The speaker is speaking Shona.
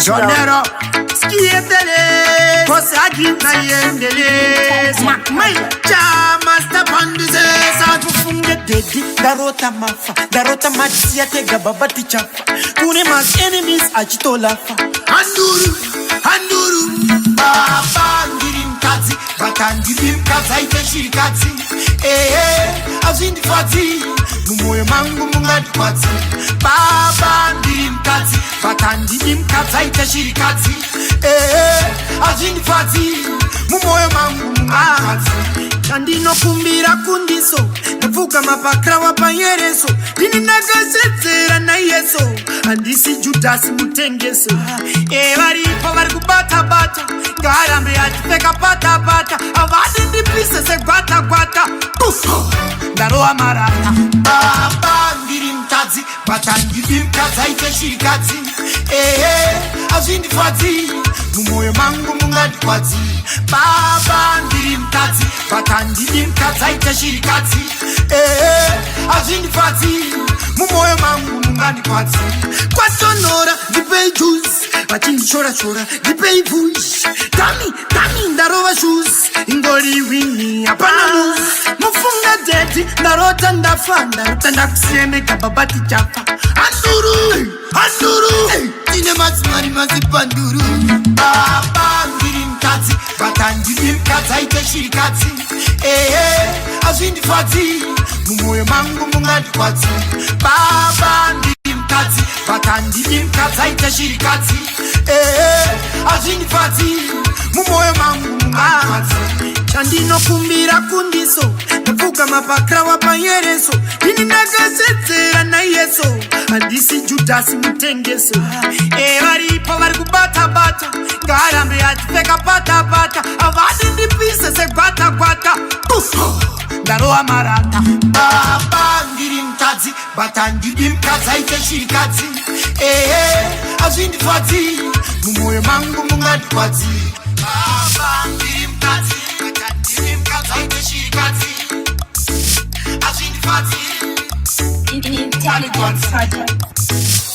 Jonero, skietele, posagi na yendele. Smakmai, chama stapandise. Sakufunge dedi, darota mafa, darota machia tega babati chafa. Kune mas enemies achitolafa. Handuru, baba ngirim kazi, batangirim kazi ite shirikazi. Azindi fati, mumoyo mangu mungati kwati. Baba ngirim kazi, batangirim kazi ite shirikazi. Azindi fati, mumoyo mangu mungati kwati. Kandino kumbira kundiso, navuga mapakra wapanyereso. Dini nagazetera na yeso, andisi Judasi mutengeso. Varipo vari kubata bata, ngarambe atipeka pata pata. Avadi ndi pise se gwata gwata. Ndaroa marata. Baba ndiri mkazi, bata ndiri mkazi aite shirikazi. Azindi fati, mumoyo mangu mungati kwati. Baba ndiri mkazi, bata ndiri mkazi aite shirikazi. Azindi fati, mumoyo mangu mungati kwati. Kwatonora, dipei juice. Bachini chora chora, dipei push. Tami, ndarowa shoes. Ingori wini, apana lose. Mufunga dedi, ndarota ndafanda. Rutanda kuseme kababati chapa. Anduru, ine mazi panduru. Baba ngiri mkazi, bata ngiri mkazi aite shirikazi. Azindi fati, mumoyo mangu mungati kwati. Baba ngiri mkazi, bata ngiri mkazi aite shirikazi. Azindi fati, mumoyo mangu mungati kwati. Chandino kumbira kundiso, navuga mapakra wapanyereso. Dini nagazetera na yeso, andisi Judasi mutengeso. Varipo vari kubata bata, ngarambe atipeka pata pata. Avadi ndi pise se gwata gwata. Ndaroa marata. Baba ngiri mkazi, bata ngiri mkazi aite shirikazi. Azindi fati, mumoyo mangu mungati kwati. Baba ngiri mkazi, bata ngiri mkazi aite shirikazi. Azindi fati, Intelligence Project.